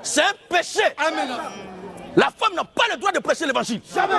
c'est un péché. Amen. La femme n'a pas le droit de prêcher l'évangile. Jamais.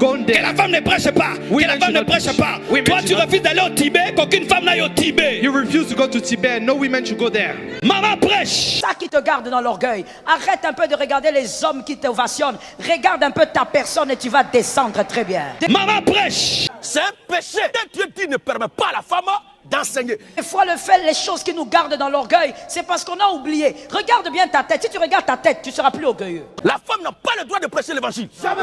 Que la femme ne prêche pas. Que la femme ne prêche pas. Toi, tu refuses d'aller au Tibet, qu'aucune femme n'aille au Tibet. You refuse to go to Tibet. No women should go there. Maman prêche. Ça qui te garde dans l'orgueil. Arrête un peu de regarder les hommes qui t'ovationnent. Regarde un peu ta personne et tu vas descendre très bien. Maman prêche. C'est un péché. Dieu dit ne permet pas à la femme d'enseigner. Des fois, le fait, les choses qui nous gardent dans l'orgueil, c'est parce qu'on a oublié. Regarde bien ta tête. Si tu regardes ta tête, tu seras plus orgueilleux. La femme n'a pas le droit de prêcher l'évangile. Jamais.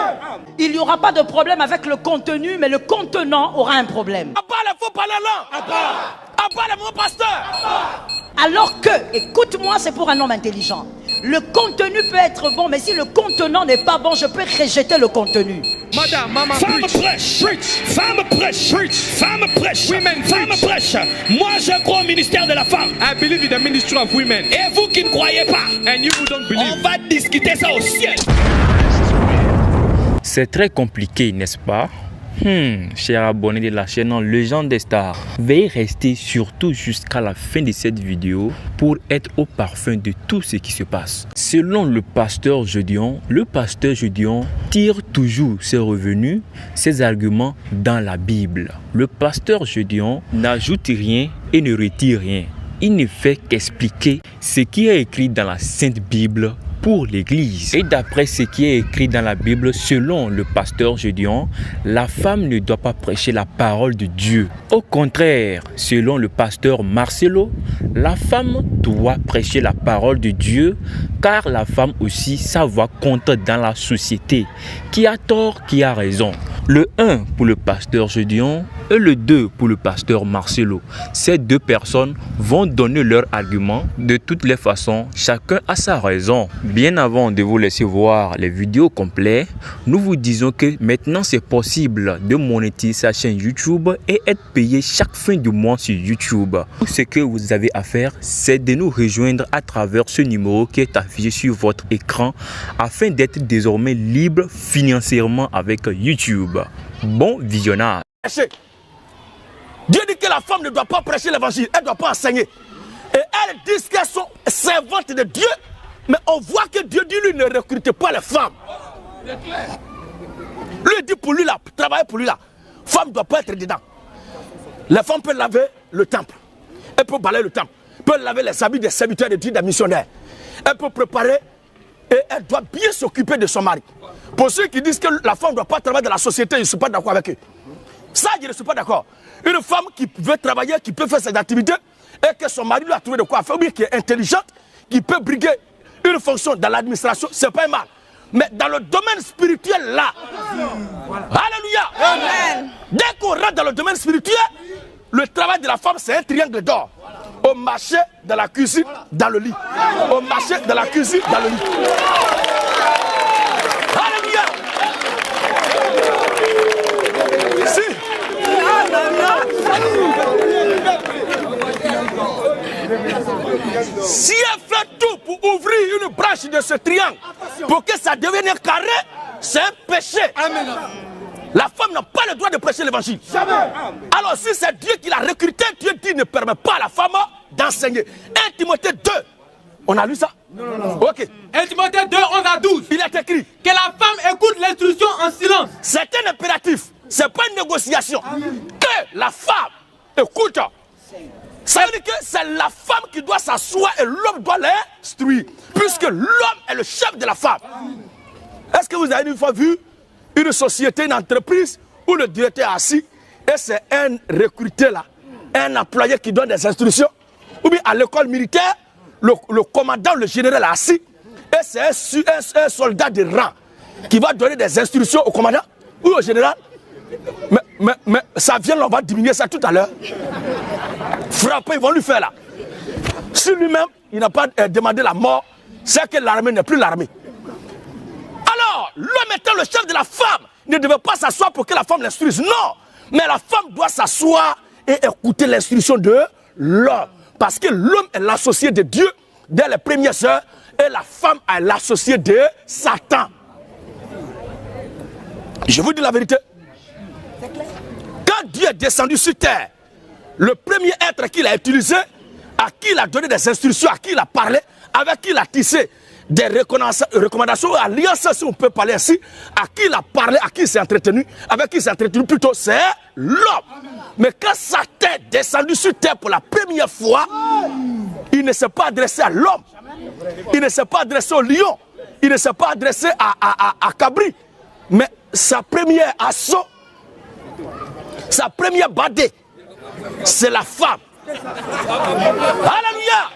Il n'y aura pas de problème avec le contenu, mais le contenant aura un problème. À part les faux parlants. À part les mauvais pasteurs. Alors que, écoute-moi, c'est pour un homme intelligent. Le contenu peut être bon, mais si le contenant n'est pas bon, je peux rejeter le contenu. Madame, maman, Femme preach. prêche. Preach. Femme prêche. Preach. Femme prêche. Women Femme preach. prêche. Moi, je crois au ministère de la femme. I believe in the ministry of women. Et vous qui ne croyez pas, And you who don't on believe. va discuter ça au ciel. C'est très compliqué, n'est-ce pas? Chers abonnés de la chaîne Légende des Stars, veuillez rester surtout jusqu'à la fin de cette vidéo pour être au parfum de tout ce qui se passe. Selon le pasteur Gédéon tire toujours ses revenus, ses arguments dans la Bible. Le pasteur Gédéon n'ajoute rien et ne retire rien. Il ne fait qu'expliquer ce qui est écrit dans la Sainte Bible pour l'Église. Et d'après ce qui est écrit dans la Bible, selon le pasteur Gédéon, la femme ne doit pas prêcher la parole de Dieu. Au contraire, selon le pasteur Marcelo, la femme doit prêcher la parole de Dieu, car la femme aussi, sa voix compte dans la société. Qui a tort, qui a raison? Le 1 pour le pasteur Gédéon et le 2 pour le pasteur Marcelo. Ces deux personnes vont donner leur argument. De toutes les façons, chacun a sa raison. Bien avant de vous laisser voir les vidéos complètes, nous vous disons que maintenant c'est possible de monétiser sa chaîne YouTube et être payé chaque fin du mois sur YouTube. Tout ce que vous avez à faire, c'est de nous rejoindre à travers ce numéro qui est affiché sur votre écran afin d'être désormais libre financièrement avec YouTube. Bon visionnage. Dieu dit que la femme ne doit pas prêcher l'évangile, elle ne doit pas enseigner. Et elles disent qu'elles sont servantes de Dieu, mais on voit que Dieu dit lui ne recrute pas les femmes. Lui dit pour lui là, travailler pour lui là, femme ne doit pas être dedans. La femme peut laver le temple, elle peut balayer le temple, peut laver les habits des serviteurs de Dieu, des missionnaires. Elle peut préparer et elle doit bien s'occuper de son mari. Pour ceux qui disent que la femme ne doit pas travailler dans la société, je ne suis pas d'accord avec eux. Ça, je ne suis pas d'accord. Une femme qui veut travailler, qui peut faire ses activités, et que son mari lui a trouvé de quoi faire, ou qui est intelligente, qui peut briguer une fonction dans l'administration, c'est pas mal. Mais dans le domaine spirituel, là, alléluia, amen. Dès qu'on rentre dans le domaine spirituel, le travail de la femme, c'est un triangle d'or. Au marché, dans la cuisine, dans le lit. Au marché, dans la cuisine, dans le lit. Alléluia. Si. Si elle fait tout pour ouvrir une branche de ce triangle, pour que ça devienne un carré, c'est un péché. Amen. La femme n'a pas le droit de prêcher l'évangile. Alors si c'est Dieu qui l'a recruté, Dieu dit ne permet pas à la femme d'enseigner. 1 Timothée 2, on a lu ça? Non. Ok. 1 Timothée 2, 11 à 12. Il est écrit Que la femme écoute l'instruction en silence. c'est un impératif, c'est pas une négociation. Que la femme écoute. Ça veut dire que c'est la femme qui doit s'asseoir et l'homme doit l'instruire. Puisque l'homme est le chef de la femme. Est-ce que vous avez une fois vu une société, une entreprise où le directeur est assis et c'est un recruté là, un employé qui donne des instructions? Ou bien à l'école militaire, le commandant, le général est assis et c'est un soldat de rang qui va donner des instructions au commandant ou au général? Mais ça vient, on va diminuer ça tout à l'heure. Frapper, ils vont lui faire là. Si lui-même, il n'a pas demandé la mort, c'est que l'armée n'est plus l'armée. Alors, l'homme étant le chef de la femme, ne devait pas s'asseoir pour que la femme l'instruise. Non, mais la femme doit s'asseoir et écouter l'instruction de l'homme. Parce que l'homme est l'associé de Dieu dès les premières heures et la femme est l'associé de Satan. Je vous dis la vérité. Quand Dieu est descendu sur terre, le premier être qu'il a utilisé, à qui il a donné des instructions, à qui il a parlé, avec qui il a tissé des recommandations, alliances, si on peut parler ainsi, à qui il a parlé, à qui il s'est entretenu, avec qui il s'est entretenu plutôt, c'est l'homme. Mais quand Satan est descendu sur terre pour la première fois, il ne s'est pas adressé à l'homme, il ne s'est pas adressé au lion, il ne s'est pas adressé à Cabri, mais sa première assaut, sa première badée, c'est la femme. Alléluia.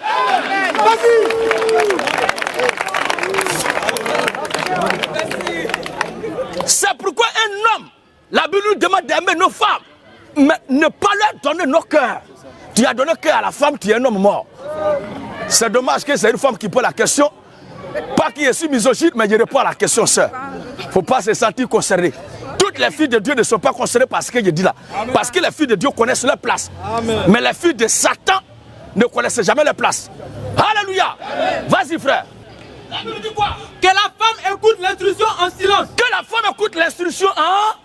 C'est pourquoi un homme, la Bible nous demande d'aimer nos femmes, mais ne pas leur donner nos cœurs. Tu as donné cœur à la femme, tu es un homme mort. C'est dommage que c'est une femme qui pose la question. Pas que je suis misogyne, mais je réponds à la question, sœur. Il ne faut pas se sentir concerné. Toutes les filles de Dieu ne sont pas concernées par ce que je dis là. Parce que les filles de Dieu connaissent leur place. Mais les filles de Satan ne connaissent jamais leur place. Alléluia. Vas-y, frère. Que la femme écoute l'instruction en silence. Que la femme écoute l'instruction en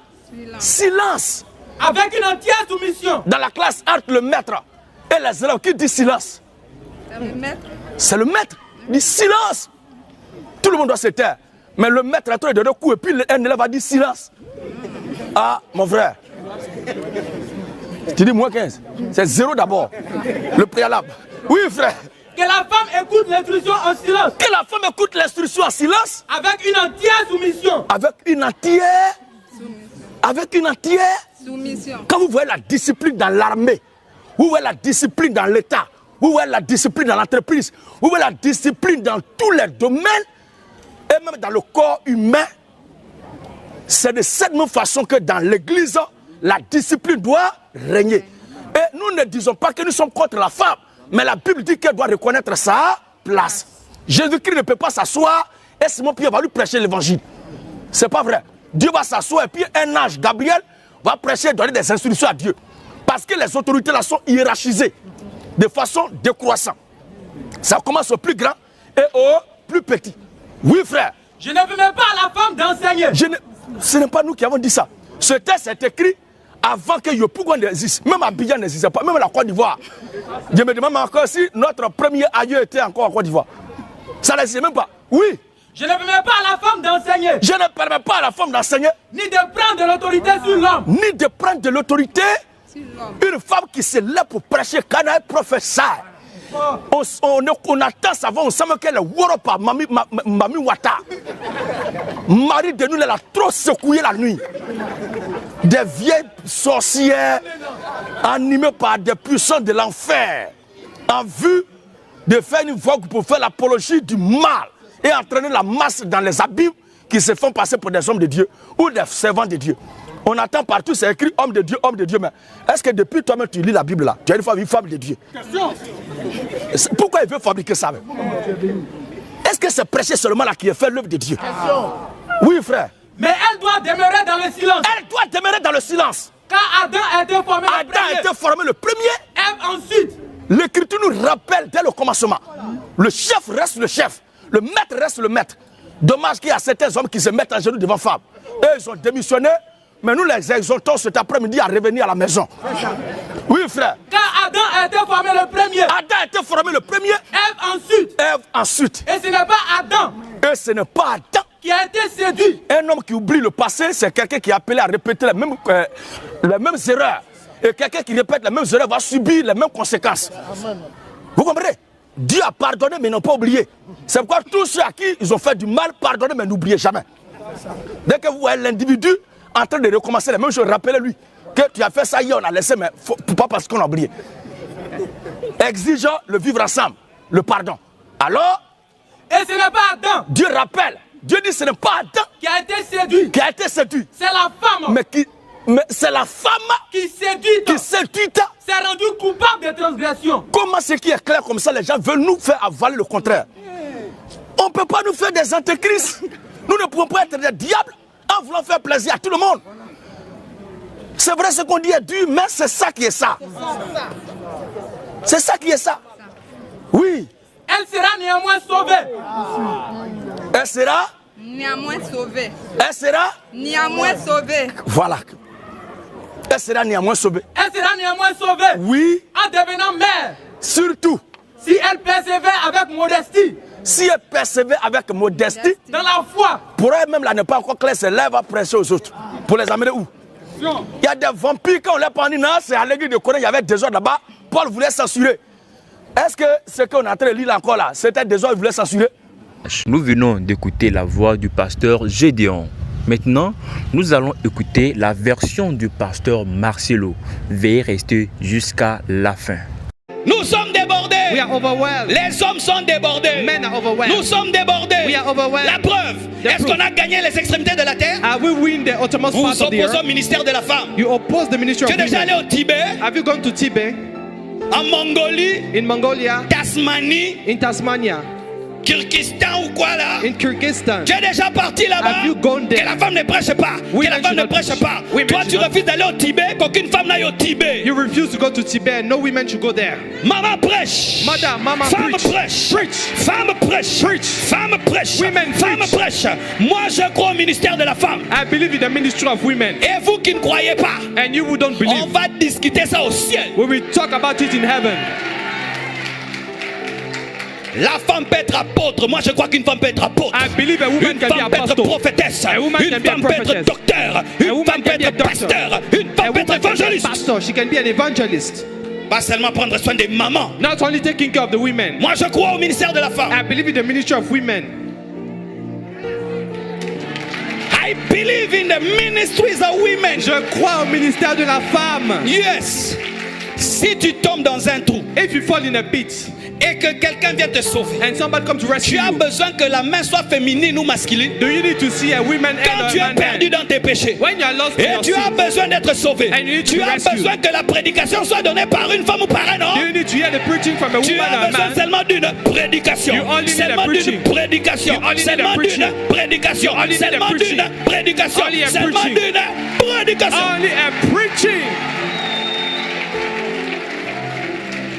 silence. Avec une entière soumission. Dans la classe art, le maître et les élèves qui disent silence. C'est le maître. Il dit silence. Tout le monde doit se taire. Mais le maître a donné deux coups et puis un élève a dit silence. Ah, mon frère. Tu dis moins 15. C'est 0 d'abord. Le préalable. Oui, frère. Que la femme écoute l'instruction en silence. Que la femme écoute l'instruction en silence. Avec une entière soumission. Avec une entière. Avec une entière soumission. Quand vous voyez la discipline dans l'armée, vous voyez la discipline dans l'État, vous voyez la discipline dans l'entreprise, vous voyez la discipline dans tous les domaines, et même dans le corps humain, c'est de cette même façon que dans l'église, la discipline doit régner. Et nous ne disons pas que nous sommes contre la femme, mais la Bible dit qu'elle doit reconnaître sa place. Jésus-Christ ne peut pas s'asseoir et Simon Pierre va lui prêcher l'évangile. C'est pas vrai. Dieu va s'asseoir et puis un ange, Gabriel, va prêcher et donner des instructions à Dieu. Parce que les autorités là sont hiérarchisées de façon décroissante. Ça commence au plus grand et au plus petit. Oui, frère. Je ne permets pas à la femme d'enseigner. Ce n'est pas nous qui avons dit ça. Ce texte est écrit avant que Yopougon n'existe. Même Abidjan n'existait pas. Même la Côte d'Ivoire. Je me demande encore si notre premier aïeux était encore en Côte d'Ivoire. Ça n'existait même pas. Oui. Je ne permets pas à la femme d'enseigner. Je ne permets pas à la femme d'enseigner. Ni de prendre de l'autorité sur l'homme. Ni de prendre de l'autorité. Une femme qui se lève pour prêcher, quand elle est professeur. On attend savoir, on sait qu'elle est Woropa, Mami Wata. Marie de nous, elle a trop secoué la nuit. Des vieilles sorcières animées par des puissants de l'enfer, en vue de faire une vogue pour faire l'apologie du mal et entraîner la masse dans les abîmes qui se font passer pour des hommes de Dieu ou des servants de Dieu. On attend partout, c'est écrit homme de Dieu, mais est-ce que depuis toi-même tu lis la Bible là, tu es une femme de Dieu? Pourquoi il veut fabriquer ça? Est-ce que c'est prêcher seulement là qui est fait l'œuvre de Dieu? Oui, frère. Mais elle doit demeurer dans le silence. Elle doit demeurer dans le silence. Quand Adam a été formé le premier. Adam a été formé le premier. Ève ensuite. L'Écriture nous rappelle dès le commencement. Le chef reste le chef. Le maître reste le maître. Dommage qu'il y a certains hommes qui se mettent à genoux devant femmes. Eux, ils ont démissionné. Mais nous les exhortons cet après-midi à revenir à la maison. Oui, frère. Quand Adam a été formé le premier. Adam a été formé le premier. Ève ensuite. Ève ensuite. Et ce n'est pas Adam. Et ce n'est pas Adam qui a été séduit. Un homme qui oublie le passé, c'est quelqu'un qui est appelé à répéter les mêmes erreurs. Et quelqu'un qui répète les mêmes erreurs va subir les mêmes conséquences. Vous comprenez? Dieu a pardonné mais n'ont pas oublié. C'est pourquoi tous ceux à qui ils ont fait du mal, pardonnez mais n'oubliez jamais. Dès que vous voyez l'individu en train de recommencer les mêmes choses, rappelez-lui que tu as fait ça hier, on a laissé, mais pas parce qu'on a oublié. Exigeons le vivre ensemble, le pardon. Alors, et ce n'est pas Adam. Dieu rappelle. Dieu dit ce n'est pas Adam qui a été séduit. Qui a été séduit. C'est la femme. Mais c'est la femme qui séduit. Qui séduit. C'est rendu coupable de transgression. Comment ce qui est clair comme ça, les gens veulent nous faire avaler le contraire? On ne peut pas nous faire des antéchrists. Nous ne pouvons pas être des diables en voulant faire plaisir à tout le monde. C'est vrai ce qu'on dit est dur, mais c'est ça qui est ça. C'est ça qui est ça. Oui. Elle sera néanmoins sauvée. Elle sera néanmoins sauvée. Elle sera néanmoins sauvée. Voilà. Elle sera néanmoins sauvée. Elle sera néanmoins sauvée. Oui. En devenant mère. Surtout. Si elle persévère avec modestie. si elle persévère avec modestie, dans la foi, pour elle-même, là, n'est pas encore claire, c'est là, elle va prêcher aux autres. Pour les amener où? Il y a des vampires, quand on les prend, c'est à l'église de Corée, il y avait des ordres là-bas. Paul voulait censurer. Est-ce que ce qu'on est en train de lire encore là, c'était des ordres qu'il voulait censurer? Nous venons d'écouter la voix du pasteur Gédéon. Maintenant, nous allons écouter la version du pasteur Marcelo. Veuillez rester jusqu'à la fin. Nous sommes débordés. We are overwhelmed. Les hommes sont débordés. Men are overwhelmed. Nous sommes débordés. We are overwhelmed. La preuve. Est-ce qu'on a gagné les extrémités de la terre? Have we win the uttermost Vous part vous of the opposez earth? au ministère de la femme. You oppose the ministry Tu of es déjà allé women. au Tibet, Have you gone to Tibet, en Mongolie, in Mongolia, Tasmanie, in Tasmania, Kyrgyzstan ou quoi là? in Kyrgyzstan? Tu es déjà parti là-bas. Have you gone there? Que la femme ne prêche pas. Oui, Que la mais femme tu ne n'as- prêche pas. Oui, mais Toi, tu tu n'as- refuses d'aller au Tibet, qu'aucune femme n'aille au Tibet. You refuse to go to Tibet. No women should go there. Maman prêche. Mother, mama Femme preach. prêche. Preach. Femme prêche. Preach. Femme prêche. Women Femme preach. prêche. Moi, je crois au ministère de la femme. I believe in the ministry of women. Et vous qui ne croyez pas, And you who don't on believe, va discuter ça au ciel. we will talk about it in heaven. La femme peut être apôtre. Moi, je crois qu'une femme peut être apôtre. I believe a woman Une can be femme peut être apostle. prophétesse. A woman Une can be a femme peut être prophetess. docteur. A Une woman femme peut can be a être doctor. pasteur. Une A femme peut être woman can be a évangéliste. pastor. She can be an evangelist. Pas seulement prendre soin des mamans. Not only taking care of the women. Moi, je crois au ministère de la femme. I believe in the ministry of women. I believe in the ministries of women. Je crois au ministère de la femme. Yes. Si tu tombes dans un trou If you fall in a pit et que quelqu'un vient te sauver, and somebody comes to rescue tu as you, besoin que la main soit féminine ou masculine. do you need to see a woman Quand and tu a es man perdu hand? dans tes péchés When you are lost in et your tu as sins, besoin d'être sauvé, And you need to tu as rescue. besoin que la prédication soit donnée par une femme ou par un do homme. you need to hear the preaching from a Tu woman as or a besoin man? seulement d'une prédication. You only need Seulement a d'une preaching. prédication. You only need a Seulement d'une preaching. prédication. You only need a Seulement preaching. d'une prédication. Only a Seulement preaching. d'une prédication. Only a preaching.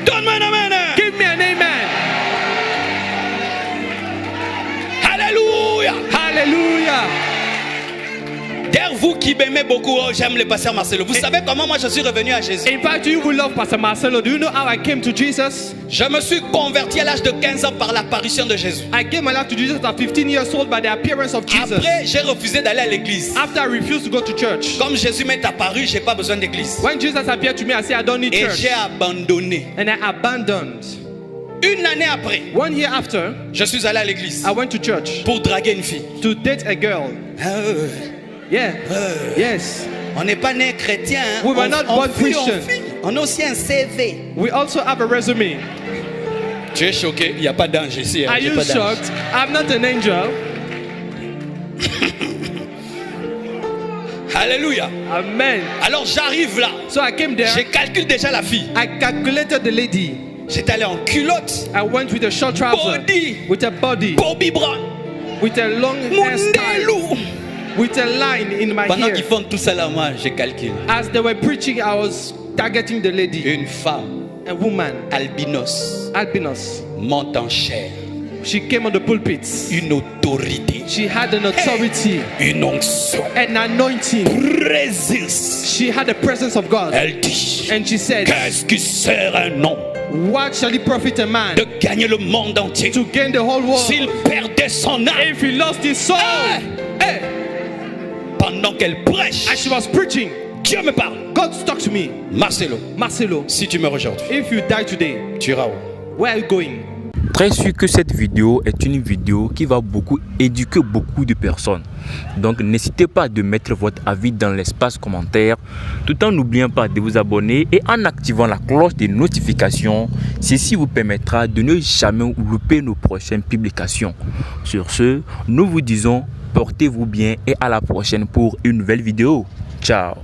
Donne-moi un amen. Give me an amen. Alléluia. Hallelujah. D'ailleurs, vous qui m'aimez beaucoup, oh, j'aime le pasteur Marcelo. Vous savez comment moi je suis revenu à Jésus? In fact, you will love Pastor Marcelo. Do you know how I came to Jesus? Je me suis converti à l'âge de 15 ans par l'apparition de Jésus. I gave my life to Jesus at 15 years old by the appearance of Jesus. Après, j'ai refusé d'aller à l'église. After I refused to go to church. Comme Jésus m'est apparu, j'ai pas besoin d'église. When Jesus appeared to me, I said, I don't need Et church. j'ai abandonné. And I abandoned. Une année après, 1 year after, je suis allé à l'église I went to church pour draguer une fille. to date a girl. Yeah. Yes. On n'est pas né chrétien. Hein. We were not born Christian. On a aussi un CV. We also have a resume. Tu es choqué? Il n'y a pas d'ange ici. Hein. Are J'ai you pas d'ange. shocked? I'm not an angel. Alléluia. Amen. Alors j'arrive là. So I came Je there. calcule déjà la fille. I calculated the lady. J'étais allé en culotte. I went with a short trouser. Body. With a body. Bobby Brown. With a long hairstyle. Mondelo. With a line in my Pendant hair. qu'ils font tout ça là, moi, je calcule. As they were preaching, I was targeting the lady. Une femme A woman. albinos Albinos. monte en chair. She came on the pulpit. Une autorité. She had an authority. Une onction. An anointing. Présence. She had the presence of God. Elle dit. And she said, Qu'est-ce qui sert un homme what shall it profit a man de gagner le monde entier to gain the whole world s'il perdait son âme? if he lost his soul? Hey. Pendant qu'elle prêche, As she was preaching, Dieu me parle. God talked to me. Marcelo, Marcelo, si tu meurs aujourd'hui, if you die today, tu iras où? where are you going? Très sûr que cette vidéo est une vidéo qui va beaucoup éduquer beaucoup de personnes. Donc n'hésitez pas de mettre votre avis dans l'espace commentaire, tout en n'oubliant pas de vous abonner et en activant la cloche des notifications. Ceci vous permettra de ne jamais louper nos prochaines publications. Sur ce, nous vous disons portez-vous bien et à la prochaine pour une nouvelle vidéo. Ciao.